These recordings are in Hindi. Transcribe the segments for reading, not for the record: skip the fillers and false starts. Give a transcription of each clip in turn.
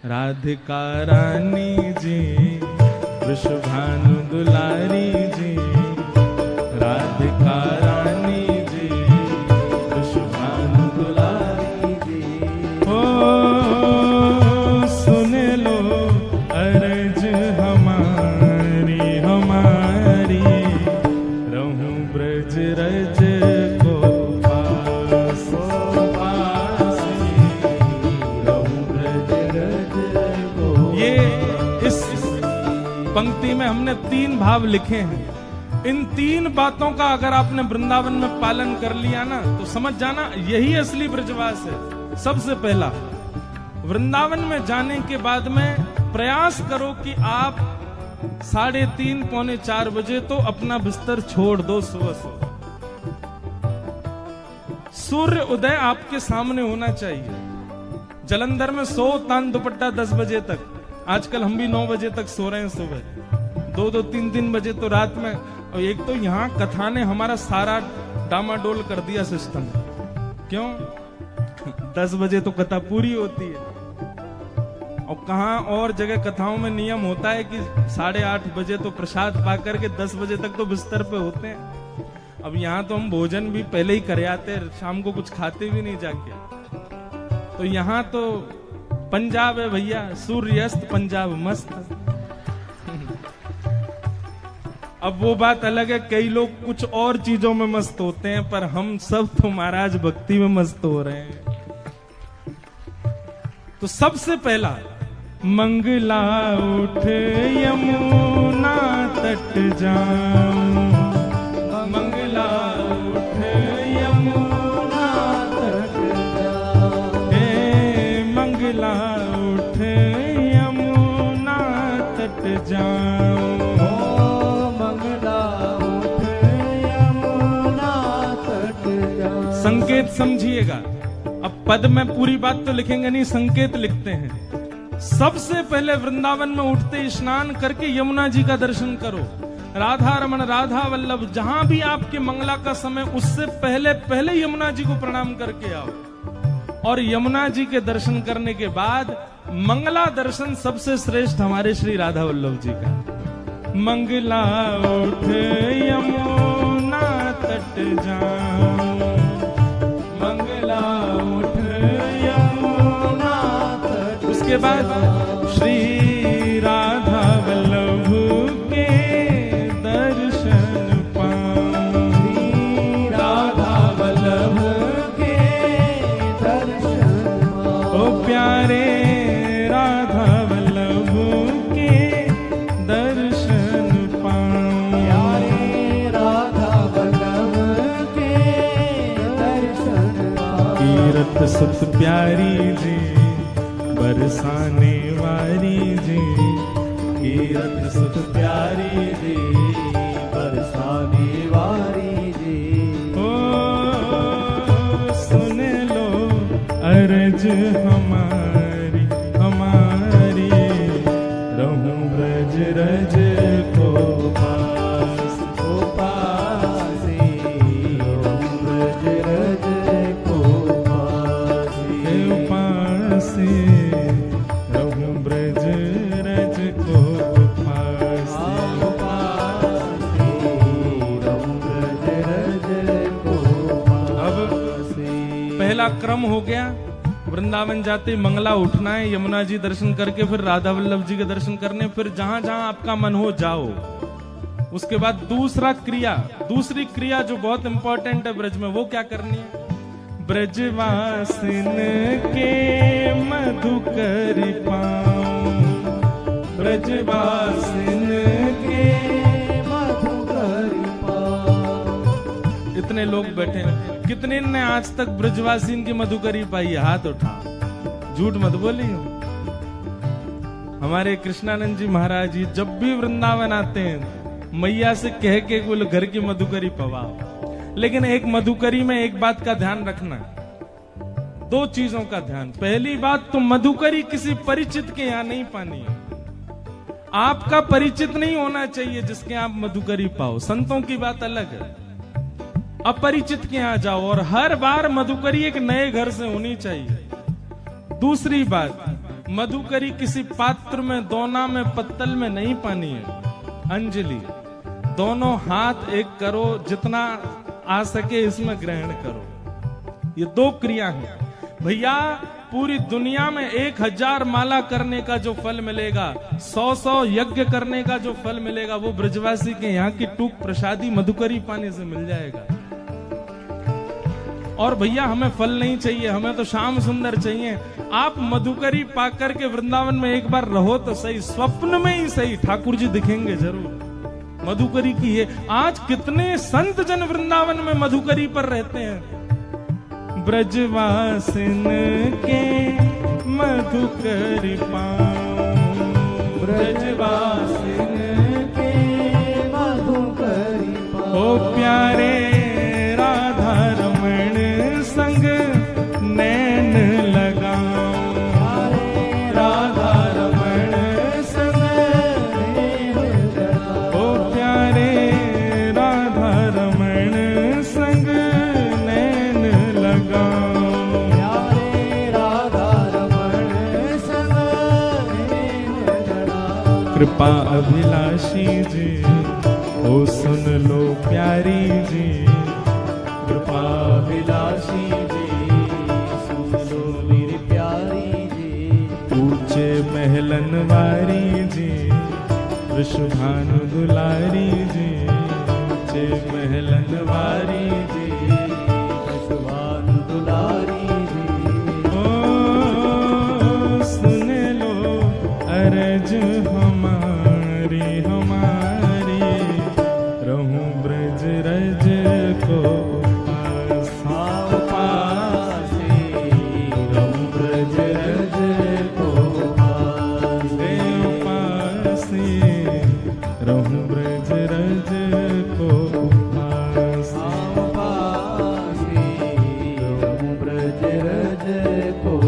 राधिका रानी जी, वृषभानु दुलारी जी, राधिका रानी जी, वृषभानु दुलारी जी। हो सुन लो अर्ज हमारी हमारी, रहूं ब्रज रज को पास रहूं ब्रज रज को। ये इस पंक्ति में हमने 3 भाव लिखे हैं। इन 3 बातों का अगर आपने वृंदावन में पालन कर लिया ना, तो समझ जाना यही असली ब्रजवास है। सबसे पहला, वृंदावन में जाने के बाद में प्रयास करो कि आप 3:30 पौने 4 बजे तो अपना बिस्तर छोड़ दो। सुबह सूर्य उदय आपके सामने होना चाहिए। जलंधर में सो तान दुपट्टा 10 बजे तक, आजकल हम भी 9 बजे तक सो रहे हैं सुबह, 2-2, 3-3 बजे तो रात में। और एक तो यहाँ कथा ने हमारा सारा डामाडोल कर दिया सिस्टम। क्यों? 10 बजे तो कथा पूरी होती है, और कहाँ और जगह कथाओं में नियम होता है कि 8:30 बजे तो प्रसाद पा करके 10 बजे तक तो बिस्तर पे होते हैं। अब यहाँ तो हम भोजन भी पहले ही कर आते, शाम को कुछ खाते भी नहीं जाके। तो यहाँ तो पंजाब है भैया, सूर्यास्त पंजाब मस्त। अब वो बात अलग है, कई लोग कुछ और चीजों में मस्त होते हैं, पर हम सब तो महाराज भक्ति में मस्त हो रहे हैं। तो सबसे पहला, मंगला उठ यमुना तट जाऊं, मंगला उठ यमुना तट जाऊं, हे मंगला उठ यमुना तट जाऊं, संकेत समझिएगा। अब पद में पूरी बात तो लिखेंगे नहीं, संकेत लिखते हैं। सबसे पहले वृंदावन में उठते स्नान करके यमुना जी का दर्शन करो। राधा रमण, राधा वल्लभ, जहां भी आपके मंगला का समय, उससे पहले पहले यमुना जी को प्रणाम करके आओ। और यमुना जी के दर्शन करने के बाद मंगला दर्शन सबसे श्रेष्ठ हमारे श्री राधा वल्लभ जी का। मंगला उठ यमुना तट जाऊं, मंगला उठ यमुना तट। उसके बाद श्री राधा वल्लभ के दर्शन पाऊं, श्री राधा वल्लभ के दर्शन पाऊं। ओ प्यारे राधा वल्लभ के दर्शन पाऊं, प्यारे राधा वल्लभ के दर्शन पाऊं। कीरत सुत प्यारी जी, बरसाने वारी जी, कीरत सुत प्यारी जी, बरसाने वारी जी। ओ सुन लो अर्ज हमारी हमारी, रहूं ब्रज रज को पास को पास, रहूं ब्रज रज को पास पास, रहूं ब्रज रज को पास रहूं ब्रज रज को पास। अब पहला क्रम हो गया, वृंदावन जाते मंगला उठना है, यमुना जी दर्शन करके फिर राधा वल्लभ जी के दर्शन करने, फिर जहां जहां आपका मन हो जाओ। उसके बाद दूसरी क्रिया जो बहुत इंपॉर्टेंट है ब्रज में, वो क्या करनी है? ब्रजवासिन के मधुकर पाऊं, ब्रजवासिन के मधुकर पाऊं। इतने लोग बैठे हैं, कितने ने आज तक ब्रजवासिन की मधुकरी पाई है? हाथ उठा, झूठ मत बोलिए। हमारे कृष्णानंद जी महाराज जी जब भी वृंदावन आते हैं, मैया से कह के बोले घर की मधुकरी पवाओ। लेकिन एक मधुकरी में एक बात का ध्यान रखना, 2 चीजों का ध्यान। पहली बात तो मधुकरी किसी परिचित के यहां नहीं पानी है। आपका परिचित नहीं होना चाहिए जिसके आप मधुकरी पाओ, संतों की बात अलग है। अपरिचित के यहां जाओ, और हर बार मधुकरी एक नए घर से होनी चाहिए। दूसरी बात, मधुकरी किसी पात्र में, दोना में, पत्तल में नहीं पानी है। अंजलि दोनों हाथ एक करो, जितना आ सके इसमें ग्रहण करो। ये दो क्रिया है भैया। पूरी दुनिया में 1000 माला करने का जो फल मिलेगा, 100 यज्ञ करने का जो फल मिलेगा, वो ब्रजवासी के यहाँ की टूक प्रसादी मधुकरी पाने से मिल जाएगा। और भैया हमें फल नहीं चाहिए, हमें तो श्याम सुंदर चाहिए। आप मधुकरी पाकर के वृंदावन में एक बार रहो तो सही, स्वप्न में ही सही, ठाकुर जी दिखेंगे जरूर। मधुकरी की है। आज कितने संत जन वृंदावन में मधुकरी पर रहते हैं। ब्रजवासिन के मधुकरी पाऊं, ब्रजवासिन के मधुकरी पाऊं। ओ प्यारे राधा रमण संग नैन लगाऊं, राधा रमण संग नैन लगाऊं। ओ प्यारे राधा रमण संग नैन लगाऊं, प्यारे राधा रमण संग नैन लगाऊं। कृपा अभिलाषी जी ओ सुन लो प्यारी जी, कृपा विलासी जी सुन लो मेरी प्यारी जी। ऊंचे महलन वारी जी, वृषभानु दुलारी जी, ऊंचे महलन वारी जी, वृषभानु दुलारी जी। ओ सुन लो अरज हमारी हमारी, रहूं ब्रज रज को रहूं ब्रज रज को पास।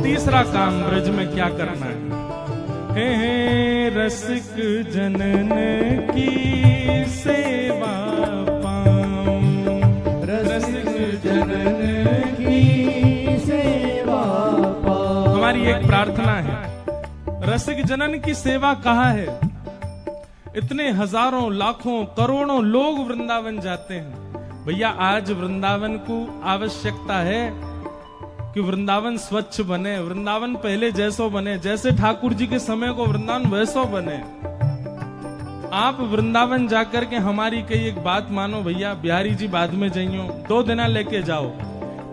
तीसरा काम ब्रज में क्या करना है? हे रसिक जनन की सेवा पाऊं, रसिक जनन की सेवा पाऊं। हमारी एक प्रार्थना है, रसिक जनन की सेवा कहाँ है? इतने हजारों लाखों करोड़ों लोग वृंदावन जाते हैं भैया। आज वृंदावन को आवश्यकता है कि वृंदावन स्वच्छ बने, वृंदावन पहले जैसो बने, जैसे ठाकुर जी के समय को वृंदावन वैसो बने। आप वृंदावन जाकर के हमारी कई एक बात मानो भैया। बिहारी जी बाद में जाइयो, 2 दिना लेके जाओ।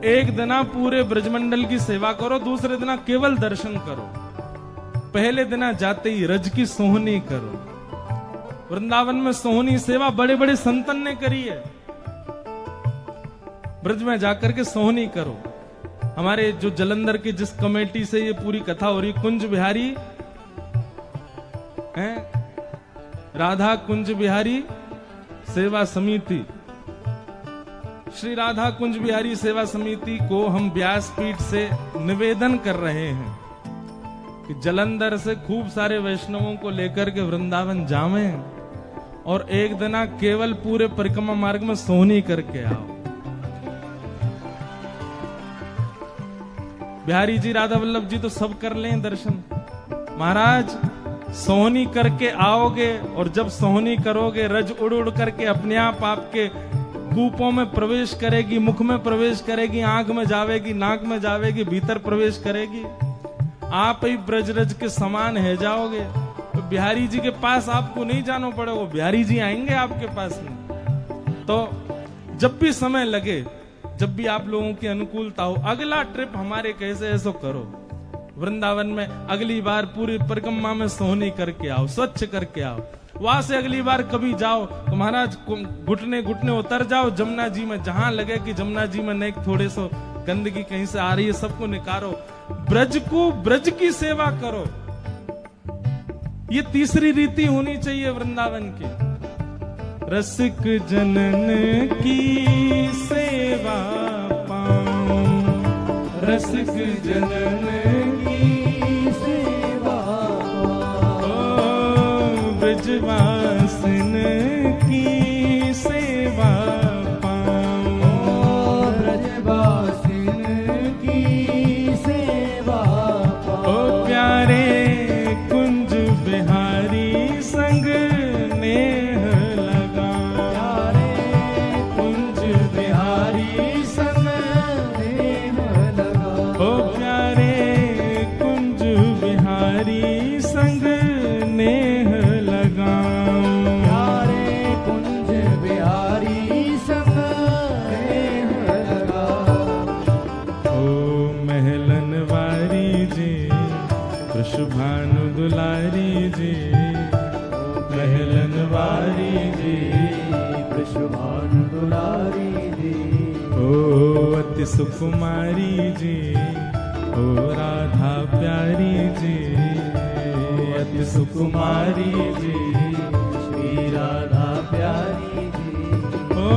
एक दिना पूरे ब्रजमंडल की सेवा करो, दूसरे दिना केवल दर्शन करो। पहले दिना जाते ही रज की सोहनी करो। वृंदावन में सोहनी सेवा बड़े बड़े संतन ने करी है। ब्रज में जाकर के सोहनी करो। हमारे जो जलंधर की जिस कमेटी से ये पूरी कथा हो रही, कुंज बिहारी हैं, राधा कुंज बिहारी सेवा समिति, श्री राधा कुंज बिहारी सेवा समिति को हम व्यासपीठ से निवेदन कर रहे हैं कि जलंधर से खूब सारे वैष्णवों को लेकर के वृंदावन जावें और एक दिना केवल पूरे परिक्रमा मार्ग में सोहनी करके आओ। बिहारी जी, राधा वल्लभ जी तो सब कर लें दर्शन। महाराज सोहनी करके आओगे और जब सोहनी करोगे रज उड़ उड़ करके अपने आप आपके कूपों में प्रवेश करेगी, मुख में प्रवेश करेगी, आंख में जावेगी, नाक में जावेगी, भीतर प्रवेश करेगी। आप ही ब्रजरज के समान है जाओगे। तो बिहारी जी के पास आपको नहीं जाना पड़ेगा, बिहारी जी आएंगे आपके पास में। तो जब भी समय लगे, जब भी आप लोगों की अनुकूलता हो, अगला ट्रिप हमारे कैसे ऐसो करो वृंदावन में। अगली बार पूरी परिक्रमा में सोहनी करके आओ, स्वच्छ करके आओ। वहां से अगली बार कभी जाओ तो महाराज घुटने घुटने उतर जाओ जमुना जी में। जहां लगे कि जमुना जी में नहीं थोड़े सो गंदगी कहीं से आ रही है, सबको निकारो। ब्रज को, ब्रज की सेवा करो। ये तीसरी रीति होनी चाहिए वृंदावन की। रसिक जनन की सेवा पाऊं, रसिक जनन की सेवा पाऊं। ब्रजवासिन की सेवा पाऊं, ब्रजवासिन की सेवा पाऊं। ओ प्यारे बिहारी संग नेह लगाऊं। प्यारे कुंज बिहारी संग नेह लगाऊं। ओ महलन वारी जी वृषभानु दुलारी जी, महलन वारी जी वृषभानु दुलारी जी। ओ अति सुकुमारी जी, ओ राधा प्यारी जी, अति सुकुमारी जी, श्री राधा प्यारी जी। ओ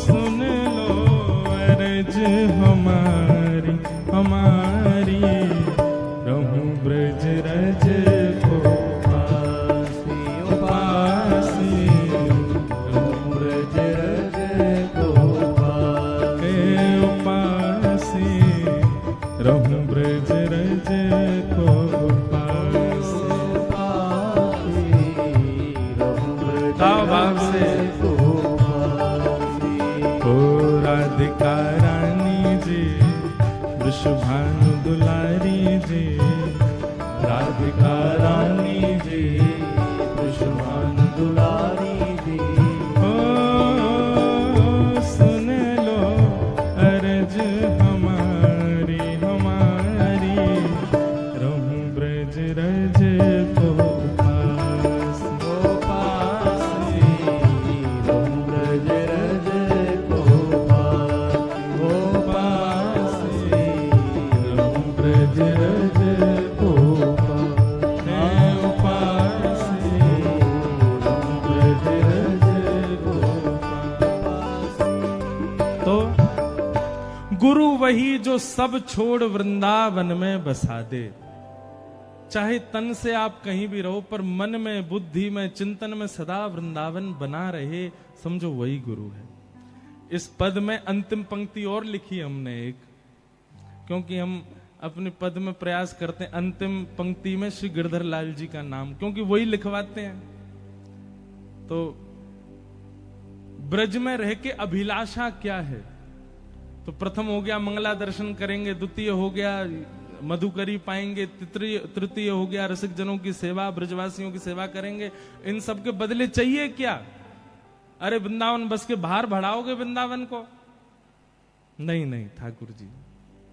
सुन लो अर्ज हमारी हमारी, रहूं ब्रज रज को पासी पासी, रहूं ब्रज रज को पासी। उपासी, रहूं ब्रज रज को पासी। ताव भाव से ओ राधिका रानी जी वृषभानु दुलारी जी, राधिका रानी जी वृषभानु दुलारी जी। ओ सुन लो अर्ज हमारी हमारी, रहूं ब्रज रज को पासी। को पासी, रहूं ब्रज रज को पासी। को पासी, रहूं ब्रज रज को पासी। उपासी, रहूं ब्रज रज को पासी। तो गुरु वही जो सब छोड़ वृंदावन में बसा दे। चाहे तन से आप कहीं भी रहो, पर मन में बुद्धि में चिंतन में सदा वृंदावन बना रहे, समझो वही गुरु है। इस पद में अंतिम पंक्ति और लिखी हमने एक, क्योंकि हम अपने पद में प्रयास करते हैं अंतिम पंक्ति में श्री गिरधर लाल जी का नाम, क्योंकि वही लिखवाते हैं। तो ब्रज में रह के अभिलाषा क्या है? तो प्रथम हो गया मंगला दर्शन करेंगे, द्वितीय हो गया मधुकरी पाएंगे, तृतीय हो गया रसिक जनों की सेवा, ब्रजवासियों की सेवा करेंगे। इन सब के बदले चाहिए क्या? अरे वृंदावन बस के बाहर बढ़ाओगे वृंदावन को? नहीं नहीं ठाकुर जी।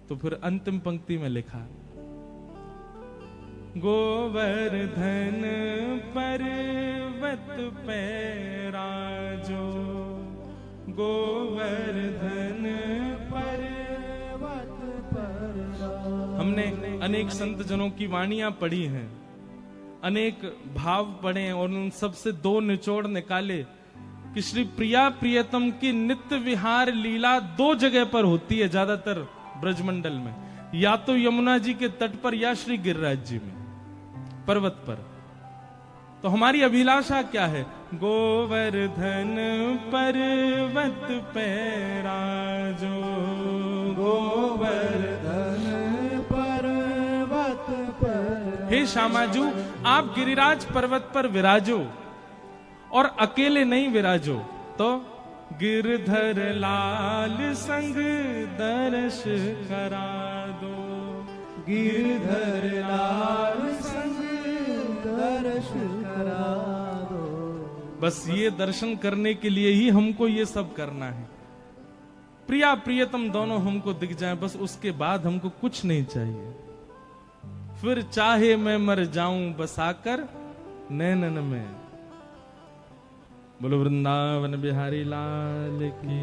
तो फिर अंतिम पंक्ति में लिखा, गोवर्धन पर्वत पे राजो, गोवर्धन पर्वत पर राजो। हमने अनेक संत जनों की वाणियां पढ़ी हैं, अनेक भाव पढ़े हैं, और उन सब से दो निचोड़ निकाले कि श्री प्रिया प्रियतम की नित्य विहार लीला दो जगह पर होती है ज्यादातर ब्रजमंडल में, या तो यमुना जी के तट पर या श्री गिरिराज जी में पर्वत पर। तो हमारी अभिलाषा क्या है? गोवर्धन पर्वत पे राजो, गोवर्धन पर्वत पर। हे श्यामाजू, आप गिरिराज पर्वत पर विराजो, और अकेले नहीं विराजो, तो गिरधर लाल संग दर्श करा दो। गिरधर लाल संग दर्श करा दो। बस ये दर्शन करने के लिए ही हमको ये सब करना है। प्रिया प्रियतम दोनों हमको दिख जाएं, बस उसके बाद हमको कुछ नहीं चाहिए। फिर चाहे मैं मर जाऊं बसाकर नैनन में। बोलो वृंदावन बिहारी लाल की।